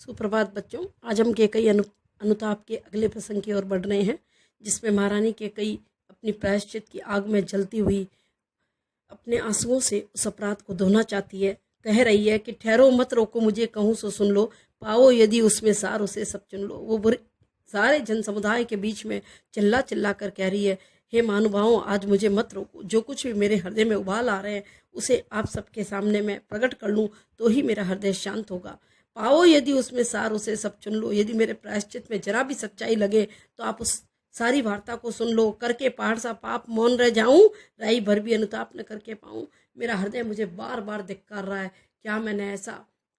सुप्रभात बच्चों। आज हम केकई अनुताप के अगले प्रसंग की ओर बढ़ रहे हैं, जिसमें महारानी केकई अपनी प्रायश्चित की आग में जलती हुई अपने आंसुओं से उस अपराध को धोना चाहती है। कह रही है कि ठहरो मत रोको मुझे, कहूँ सो सुन लो, पाओ यदि उसमें सार उसे सब चुन लो। वो बुरे सारे जन समुदाय के बीच में चिल्ला चिल्ला कर कह रही है, हे महानुभावों, आज मुझे मत रोको। जो कुछ भी मेरे हृदय में उबाल आ रहे हैं उसे आप सबके सामने मैं प्रकट कर लूँ तो ही मेरा हृदय शांत होगा। पाओ यदि उसमें सार उसे सब चुन लो। यदि मेरे प्रायश्चित में जरा भी सच्चाई लगे तो आप उस सारी वार्ता को सुन लो। करके पहाड़ सा पाप मौन रह जाऊं, राई भर भी अनुताप न करके पाऊं। मेरा हृदय मुझे बार बार धिक्कार रहा है, क्या मैंने ऐसा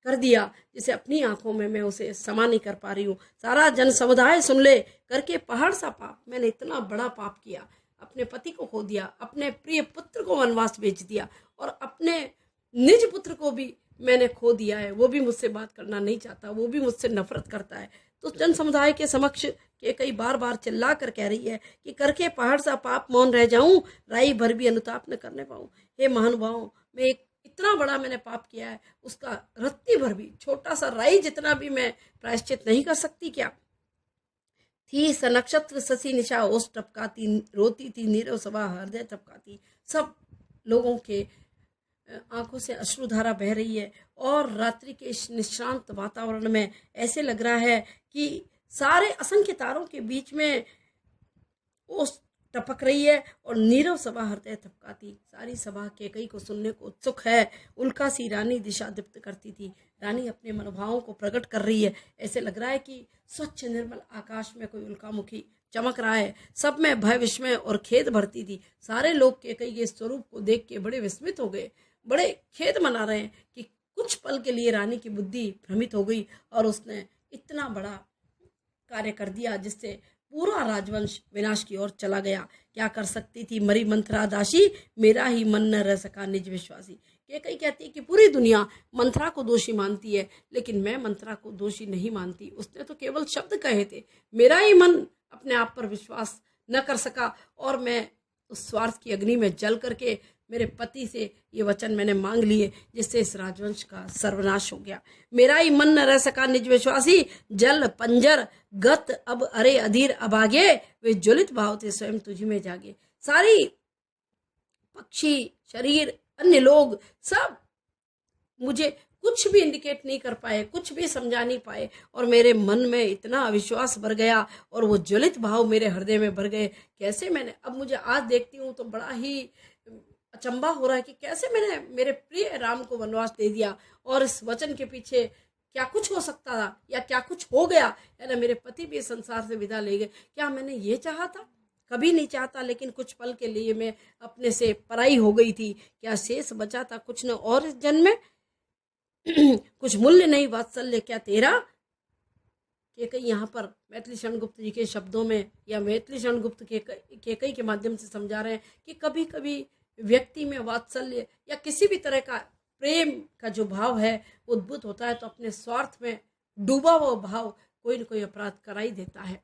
कर दिया जिसे अपनी आंखों में मैं उसे समा नहीं कर पा रही हूँ। सारा जन समुदाय सुन ले, करके पहाड़ सा पाप, मैंने इतना बड़ा पाप किया। अपने पति को खो दिया, अपने प्रिय पुत्र को वनवास भेज दिया और अपने निज पुत्र को भी मैंने खो दिया है। वो भी मुझसे बात करना नहीं चाहता, वो भी मुझसे नफरत करता है। तो जन समुदाय के समक्ष केकई बार बार चिल्ला कर कह रही है कि करके पहाड़ सा पाप मौन रह जाऊं, राई भर भी अनुताप न करने पाऊं। हे महानुभावों, मैं एक इतना बड़ा मैंने पाप किया है, उसका रत्ती भर भी, छोटा सा राई जितना भी मैं प्रायश्चित नहीं कर सकती क्या? थी स नक्षत्र शशि निशा ओस टपकाती, रोती थी नीरव सभा हृदय टपकाती। सब लोगों के आंखों से अश्रुधारा बह रही है और रात्रि के इस निशांत वातावरण में ऐसे लग रहा है कि सारे असंख्य तारों के बीच में ओस टपक रही है और नीरव सभा हृदय थपकाती। सारी सभा केकई को सुनने को उत्सुक है। उल्का सी रानी दिशा दीप्त करती थी। रानी अपने मनोभावों को प्रकट कर रही है। ऐसे लग रहा है कि स्वच्छ निर्मल आकाश में कोई उल्कामुखी चमक रहा है। सब में भय विस्मय और खेद भरती थी। सारे लोग केकई के स्वरूप को देख के बड़े विस्मित हो गए, बड़े खेद मना रहे हैं कि कुछ पल के लिए रानी की बुद्धि भ्रमित हो गई और उसने इतना बड़ा कार्य कर दिया जिससे पूरा राजवंश विनाश की ओर चला गया। क्या कर सकती थी मरी मंथरा दासी, मेरा ही मन न रह सका निज विश्वासी। केकई कहती है कि पूरी दुनिया मंथरा को दोषी मानती है, लेकिन मैं मंथरा को दोषी नहीं मानती। उसने तो केवल शब्द कहे थे, मेरा ही मन अपने आप पर विश्वास न कर सका और मैं उस स्वार्थ की अग्नि में जल करके मेरे पति से ये वचन मैंने मांग लिए, जिससे इस राजवंश का सर्वनाश हो गया। मेरा ही मन न रह सका निज विश्वासी, जल पंजर गत अब अरे अधीर अभागे, वे ज्वलित भाव थे स्वयं तुझी में जागे। सारी पक्षी शरीर अन्य लोग सब मुझे कुछ भी इंडिकेट नहीं कर पाए, कुछ भी समझा नहीं पाए और मेरे मन में इतना अविश्वास भर गया और वो ज्वलित भाव मेरे हृदय में भर गए। कैसे मैंने, अब मुझे आज देखती हूँ तो बड़ा ही अचंबा हो रहा है कि कैसे मैंने मेरे प्रिय राम को वनवास दे दिया और इस वचन के पीछे क्या कुछ हो सकता था या क्या कुछ हो गया, है ना। मेरे पति भी संसार से विदा ले गए। क्या मैंने ये चाहा था? कभी नहीं चाहता, लेकिन कुछ पल के लिए मैं अपने से पराई हो गई थी। क्या शेष बचा था कुछ न और इस जन्म में? कुछ मूल्य नहीं वात्सल्य क्या तेरा? केकई यहाँ पर मैथिली शरण गुप्त जी के शब्दों में या मैथिली शरण गुप्त केकई के माध्यम से समझा रहे हैं कि कभी कभी व्यक्ति में वात्सल्य या किसी भी तरह का प्रेम का जो भाव है उद्भूत होता है तो अपने स्वार्थ में डूबा हुआ भाव कोई न कोई अपराध करा ही देता है।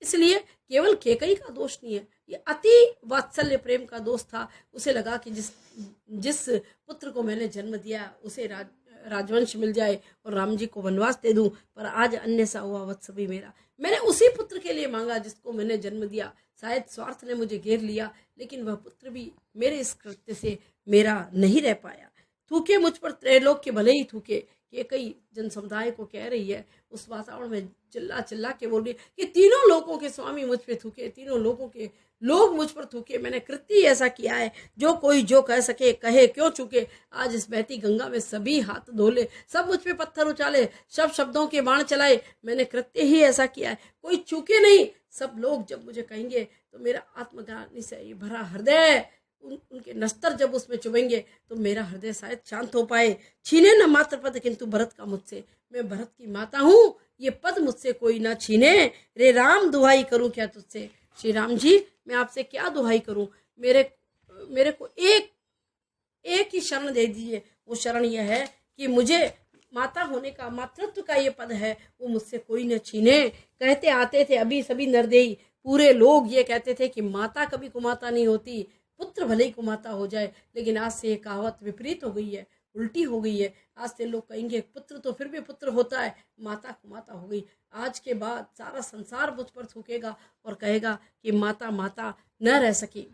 इसलिए केवल केकई का दोष नहीं है, ये अति वात्सल्य प्रेम का दोष था। उसे लगा कि जिस पुत्र को मैंने जन्म दिया उसे राजवंश मिल जाए और राम जी को वनवास दे दूं, पर आज अन्य सा हुआ वत्स भी मेरा। मैंने उसी पुत्र के लिए मांगा जिसको मैंने जन्म दिया। शायद स्वार्थ ने मुझे घेर लिया, लेकिन वह पुत्र भी मेरे इस कृत्य से मेरा नहीं रह पाया। थूके मुझ पर त्रैलोक के भले ही थूके। केकई जन समुदाय को कह रही है, उस वातावरण में चिल्ला चिल्ला के बोल रही है कि तीनों लोगों के स्वामी मुझ पे थूके, तीनों लोगों के लोग मुझ पर थूके। मैंने कृत्य ऐसा किया है, जो कोई जो कह सके कहे, क्यों चूके। आज इस बहती गंगा में सभी हाथ धोले, सब मुझ पे पत्थर उछाले, सब शब्दों के बाण चलाए। मैंने कृत्य ही ऐसा किया है, कोई चूके नहीं। सब लोग जब मुझे कहेंगे तो मेरा आत्मग्लानि से ये भरा हृदय, उनके नस्तर जब उसमें चुभेंगे तो मेरा हृदय शायद शांत हो पाए। छीने न मात्र पद किंतु भरत का मुझसे, मैं भरत की माता हूँ, ये पद मुझसे कोई ना छीने। रे राम दुहाई करूं क्या तुझसे। श्री राम जी, मैं आपसे क्या दुहाई करूं, मेरे को एक ही शरण दे दीजिए। वो शरण यह है कि मुझे माता होने का, मातृत्व का ये पद है, वो मुझसे कोई न छीने। कहते आते थे अभी सभी नरदेही, पूरे लोग ये कहते थे कि माता कभी कुमाता नहीं होती, पुत्र भले ही कुमाता हो जाए। लेकिन आज से ये कहावत विपरीत हो गई है, उल्टी हो गई है। आज से लोग कहेंगे पुत्र तो फिर भी पुत्र होता है, माता को माता हो गई। आज के बाद सारा संसार मुझ पर थूकेगा और कहेगा कि माता माता न रह सकी।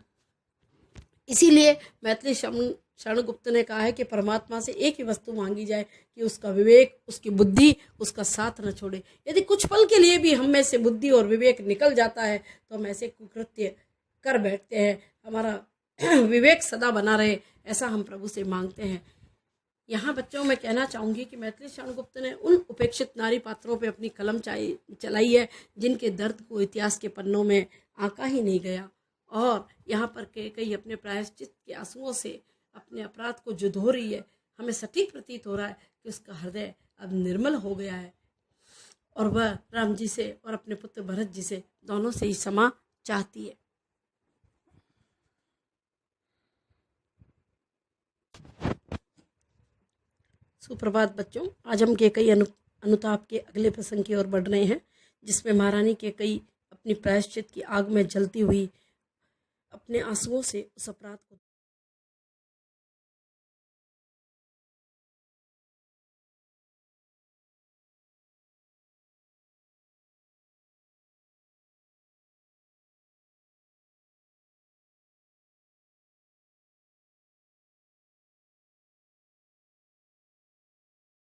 इसीलिए मैथिली शरण गुप्त ने कहा है कि परमात्मा से एक ही वस्तु मांगी जाए कि उसका विवेक, उसकी बुद्धि, उसका साथ न छोड़े। यदि कुछ पल के लिए भी हम में से बुद्धि और विवेक निकल जाता है तो हम ऐसे कुकृत्य कर बैठते हैं। हमारा विवेक सदा बना रहे, ऐसा हम प्रभु से मांगते हैं। यहाँ बच्चों में कहना चाहूँगी कि मैथिली शरण गुप्त ने उन उपेक्षित नारी पात्रों पे अपनी कलम चलाई है जिनके दर्द को इतिहास के पन्नों में आंका ही नहीं गया। और यहाँ पर कई अपने प्रायश्चित के आंसुओं से अपने अपराध को जो धो रही है, हमें सटीक प्रतीत हो रहा है कि उसका हृदय अब निर्मल हो गया है और वह राम जी से और अपने पुत्र भरत जी से दोनों से ही क्षमा चाहती है। सुप्रभात बच्चों, आज हम कैकेयी अनुताप के अगले प्रसंग की ओर बढ़ रहे हैं, जिसमें महारानी कैकेयी अपनी प्रायश्चित की आग में जलती हुई अपने आंसुओं से उस अपराध को